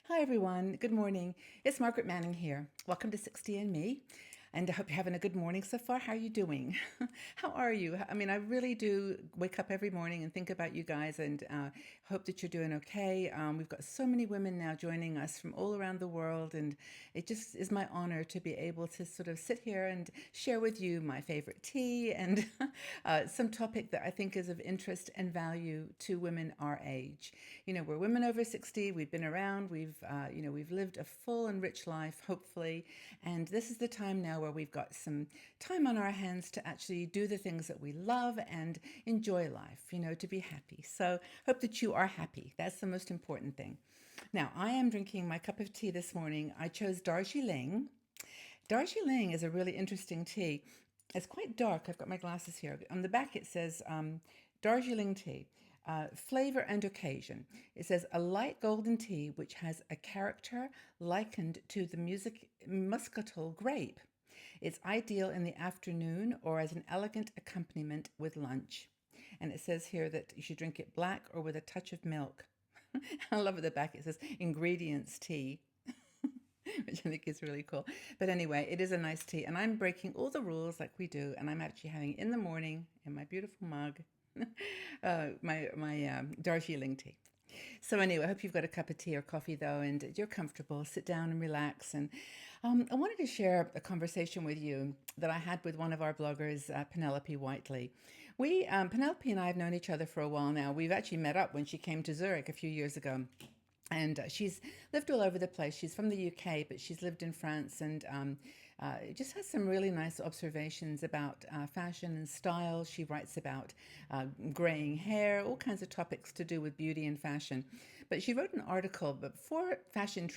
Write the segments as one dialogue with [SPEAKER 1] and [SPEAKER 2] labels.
[SPEAKER 1] Hi, everyone. Good morning. It's Margaret Manning here. Welcome to 60 and Me. And I hope you're having a good morning so far. How are you doing? How are you? I mean, I really do wake up every morning and think about you guys and hope that you're doing okay. We've got so many women now joining us from all around the world. And it just is my honor to be able to sort of sit here and share with you my favorite tea and some topic that I think is of interest and value to women our age. You know, we're women over 60. We've been around. We've lived a full and rich life, hopefully. And this is the time now where we've got some time on our hands to actually do the things that we love and enjoy life, to be happy. So hope that you are happy. That's the most important thing. Now, I am drinking my cup of tea this morning. I chose Darjeeling. Darjeeling is a really interesting tea. It's quite dark. I've got my glasses here. On the back, it says Darjeeling tea. Flavor and occasion. It says a light golden tea which has a character likened to the muscatel grape. It's ideal in the afternoon or as an elegant accompaniment with lunch. And it says here that you should drink it black or with a touch of milk. I love at the back it says ingredients tea, which I think is really cool. But anyway, it is a nice tea. And I'm breaking all the rules like we do. And I'm actually having it in the morning in my beautiful mug, my Darjeeling tea. So anyway, I hope you've got a cup of tea or coffee though, and you're comfortable. Sit down and relax. And I wanted to share a conversation with you that I had with one of our bloggers, Penelope Whiteley. Penelope and I have known each other for a while now. We've actually met up when she came to Zurich a few years ago. And she's lived all over the place. She's from the UK, but she's lived in France and just has some really nice observations about fashion and style. She writes about graying hair, all kinds of topics to do with beauty and fashion. But she wrote an article, but 4 fashion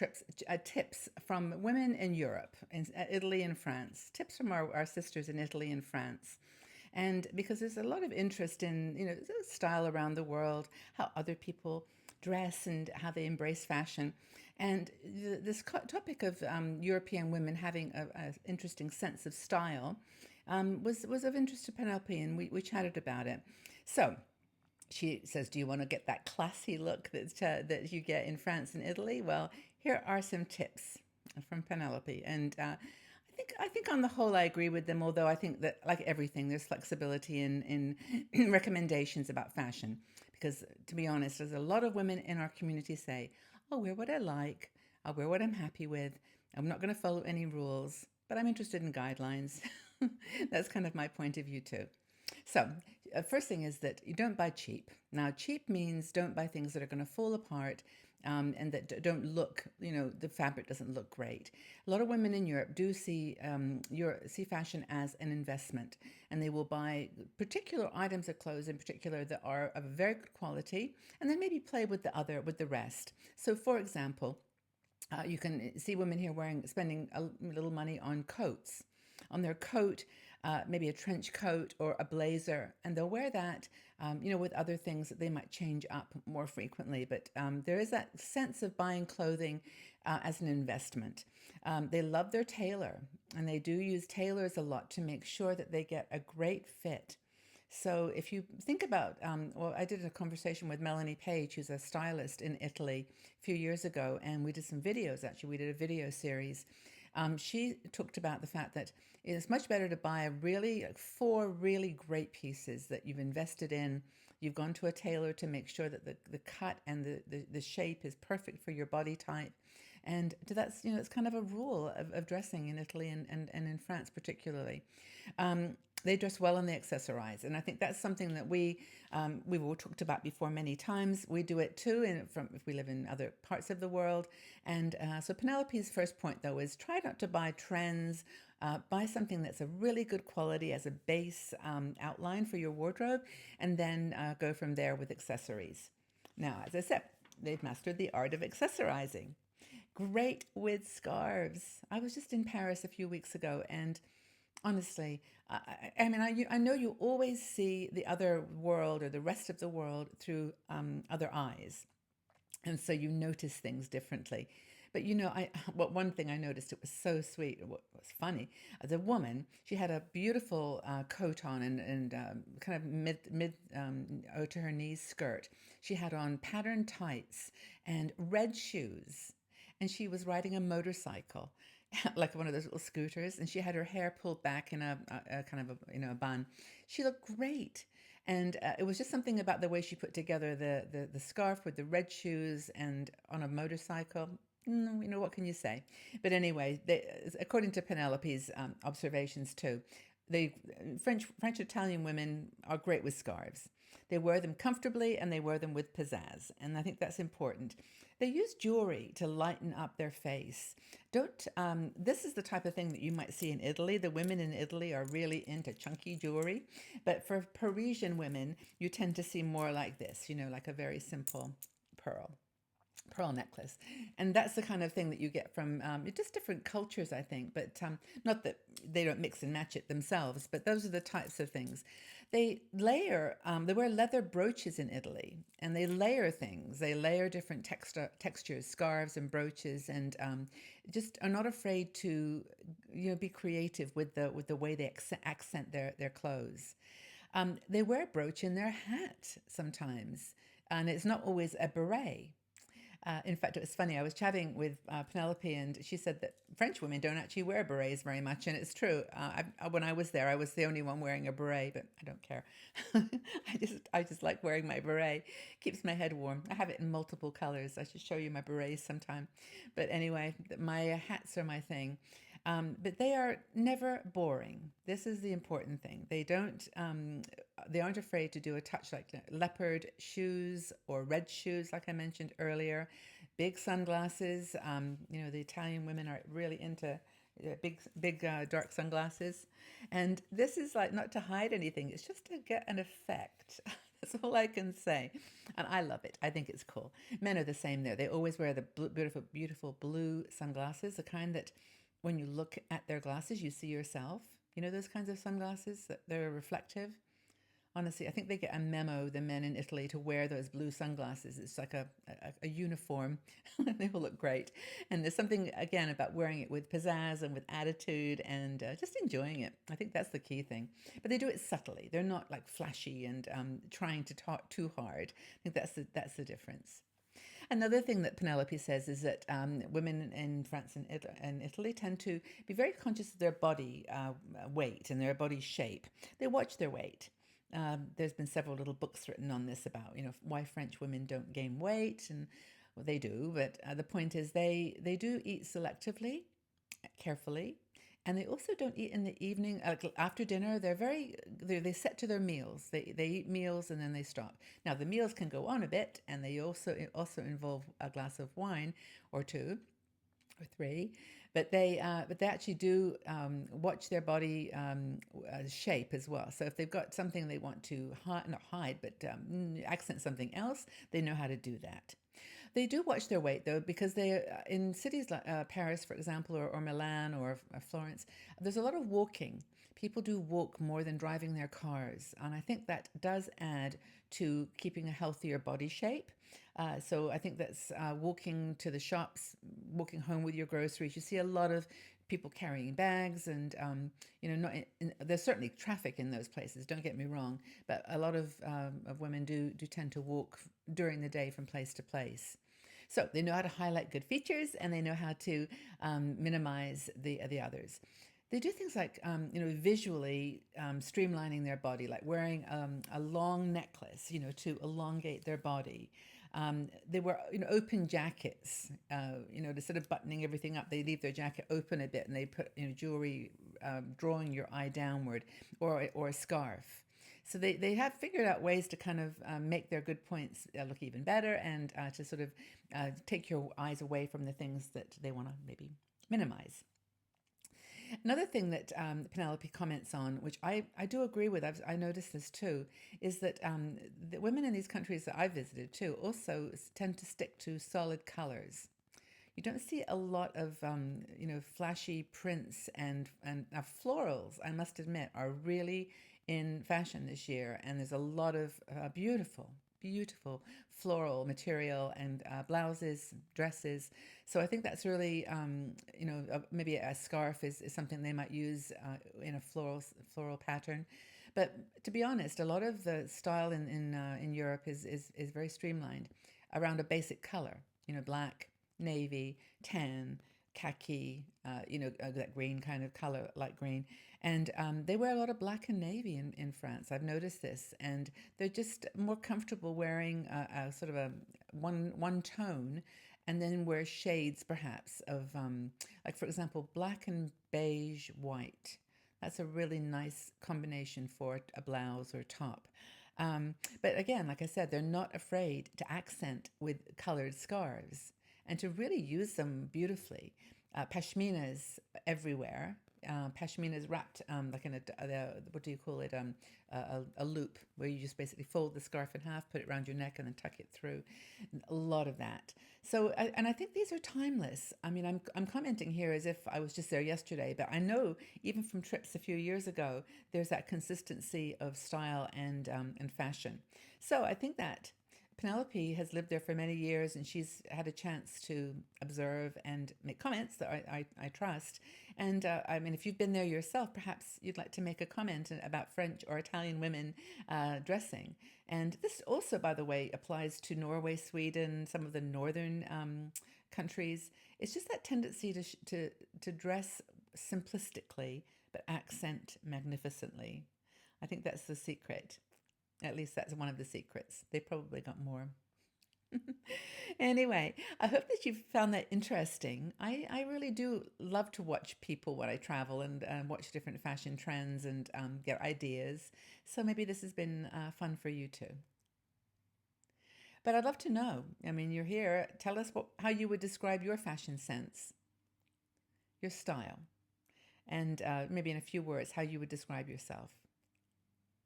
[SPEAKER 1] tips from women in Europe, in Italy and France. Tips from our sisters in Italy and France. And because there's a lot of interest in, style around the world, how other people dress and how they embrace fashion. And this topic of European women having a interesting sense of style was of interest to Penelope, and we chatted about it. So she says, "Do you want to get that classy look that you get in France and Italy? Well, here are some tips from Penelope." And I think on the whole I agree with them. Although I think that like everything, there's flexibility in recommendations about fashion. Because to be honest, there's a lot of women in our community say, "I'll wear what I like. I'll wear what I'm happy with. I'm not going to follow any rules, but I'm interested in guidelines." That's kind of my point of view too. So, first thing is that you don't buy cheap. Now, cheap means don't buy things that are going to fall apart and that don't look, the fabric doesn't look great. A lot of women in Europe do see fashion as an investment, and they will buy particular items of clothes in particular that are of very good quality, and then maybe play with the rest. So, for example, you can see women here spending a little money on coats. On their coat, maybe a trench coat or a blazer, and they'll wear that, with other things that they might change up more frequently. But there is that sense of buying clothing as an investment. They love their tailor, and they do use tailors a lot to make sure that they get a great fit. So if you think about, I did a conversation with Melanie Page, who's a stylist in Italy a few years ago, and we did some videos. Actually, we did a video series. She talked about the fact that it's much better to buy like 4 really great pieces that you've invested in. You've gone to a tailor to make sure that the cut and the shape is perfect for your body type. And that's, it's kind of a rule of dressing in Italy and in France particularly. They dress well and they accessorize, and I think that's something that we've all talked about before many times. We do it too, if we live in other parts of the world. And so Penelope's first point though is try not to buy trends. Buy something that's a really good quality as a base outline for your wardrobe, and then go from there with accessories. Now, as I said, they've mastered the art of accessorizing. Great with scarves. I was just in Paris a few weeks ago, and honestly, I know you always see the other world or the rest of the world through other eyes, and so you notice things differently. But one thing I noticed, it was so sweet. What was funny, the woman, she had a beautiful coat on and kind of mid to her knees skirt. She had on patterned tights and red shoes. and she was riding a motorcycle, like one of those little scooters, and she had her hair pulled back in a kind of a bun. She looked great, and it was just something about the way she put together the scarf with the red shoes and on a motorcycle. What can you say? But anyway, according to Penelope's observations too, they French Italian women are great with scarves. They wear them comfortably and they wear them with pizzazz, and I think that's important. They use jewelry to lighten up their face. Don't. This is the type of thing that you might see in Italy. The women in Italy are really into chunky jewelry, but for Parisian women, you tend to see more like this. Like a very simple pearl necklace. And that's the kind of thing that you get from just different cultures, I think. But not that they don't mix and match it themselves, but those are the types of things. They they wear leather brooches in Italy, and they layer things. They layer different textures, scarves and brooches, and just are not afraid to be creative with the way they accent their clothes. They wear a brooch in their hat sometimes, and it's not always a beret. In fact, it was funny. I was chatting with Penelope, and she said that French women don't actually wear berets very much, and it's true. When I was there, I was the only one wearing a beret, but I don't care. I just like wearing my beret. Keeps my head warm. I have it in multiple colors. I should show you my berets sometime. But anyway, my hats are my thing. But they are never boring. This is the important thing. They aren't afraid to do a touch like leopard shoes or red shoes, like I mentioned earlier. Big sunglasses. The Italian women are really into big dark sunglasses. And this is like not to hide anything. It's just to get an effect. That's all I can say. And I love it. I think it's cool. Men are the same there. They always wear the beautiful blue sunglasses, the kind that when you look at their glasses, you see yourself. Those kinds of sunglasses that they're reflective. Honestly, I think they get a memo, the men in Italy, to wear those blue sunglasses. It's like a uniform. They will look great. And there's something, again, about wearing it with pizzazz and with attitude and just enjoying it. I think that's the key thing. But they do it subtly. They're not like flashy and trying to talk too hard. I think that's the difference. Another thing that Penelope says is that women in France and Italy tend to be very conscious of their body weight and their body shape. They watch their weight. There's been several little books written on this about why French women don't gain weight, and well, they do. But the point is they do eat selectively, carefully, and they also don't eat in the evening. After dinner, they set to their meals. They eat meals and then they stop. Now the meals can go on a bit, and they also involve a glass of wine or two or three. But they actually do watch their body shape as well. So if they've got something they want to not hide, but accent something else, they know how to do that. They do watch their weight, though, because they in cities like Paris, for example, or Milan or Florence, there's a lot of walking. People do walk more than driving their cars, and I think that does add to keeping a healthier body shape. So I think that's walking to the shops, walking home with your groceries. You see a lot of people carrying bags, and there's certainly traffic in those places. Don't get me wrong, but a lot of women do tend to walk during the day from place to place. So they know how to highlight good features, and they know how to minimize the others. They do things like, visually streamlining their body, like wearing a long necklace, to elongate their body. They wear, open jackets, instead of buttoning everything up, they leave their jacket open a bit, and they put, jewelry drawing your eye downward, or a scarf. So they have figured out ways to kind of make their good points look even better, and to sort of take your eyes away from the things that they want to maybe minimize. Another thing that Penelope comments on, which I do agree with, I noticed this too, is that the women in these countries that I visited too also tend to stick to solid colors. You don't see a lot of flashy prints and florals. I must admit, are really in fashion this year, and there's a lot of beautiful floral material and blouses, dresses. So I think that's really, maybe a scarf is something they might use in a floral pattern. But to be honest, a lot of the style in Europe is very streamlined around a basic color, black, navy, tan, khaki, that green kind of color, light green. And they wear a lot of black and navy in France. I've noticed this. And they're just more comfortable wearing a sort of a one tone, and then wear shades perhaps of, like, for example, black and beige white. That's a really nice combination for a blouse or top. But again, like I said, they're not afraid to accent with colored scarves and to really use them beautifully. Pashminas everywhere. Pashminas wrapped like in what do you call it? A loop where you just basically fold the scarf in half, put it around your neck, and then tuck it through. A lot of that. So, and I think these are timeless. I mean, I'm commenting here as if I was just there yesterday, but I know even from trips a few years ago, there's that consistency of style and fashion. So I think that Penelope has lived there for many years, and she's had a chance to observe and make comments that I trust. And I mean, if you've been there yourself, perhaps you'd like to make a comment about French or Italian women dressing. And this also, by the way, applies to Norway, Sweden, some of the northern countries. It's just that tendency to dress simplistically but accent magnificently. I think that's the secret. At least that's one of the secrets. They probably got more. Anyway, I hope that you've found that interesting. I really do love to watch people when I travel and watch different fashion trends and get ideas. So maybe this has been fun for you too. But I'd love to know. I mean, you're here. Tell us how you would describe your fashion sense, your style, and maybe in a few words, how you would describe yourself.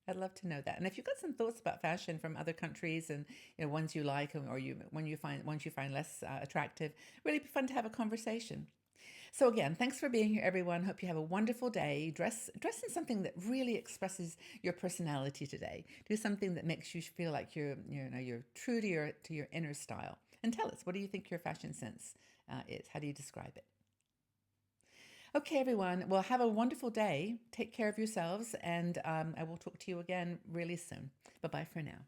[SPEAKER 1] I'd love to know that. And if you've got some thoughts about fashion from other countries and ones you like or ones you find less attractive, really be fun to have a conversation. So again, thanks for being here, everyone. Hope you have a wonderful day. Dress in something that really expresses your personality today. Do something that makes you feel like you're true to your inner style. And tell us, what do you think your fashion sense is? How do you describe it? Okay, everyone. Well, have a wonderful day. Take care of yourselves, and I will talk to you again really soon. Bye bye for now.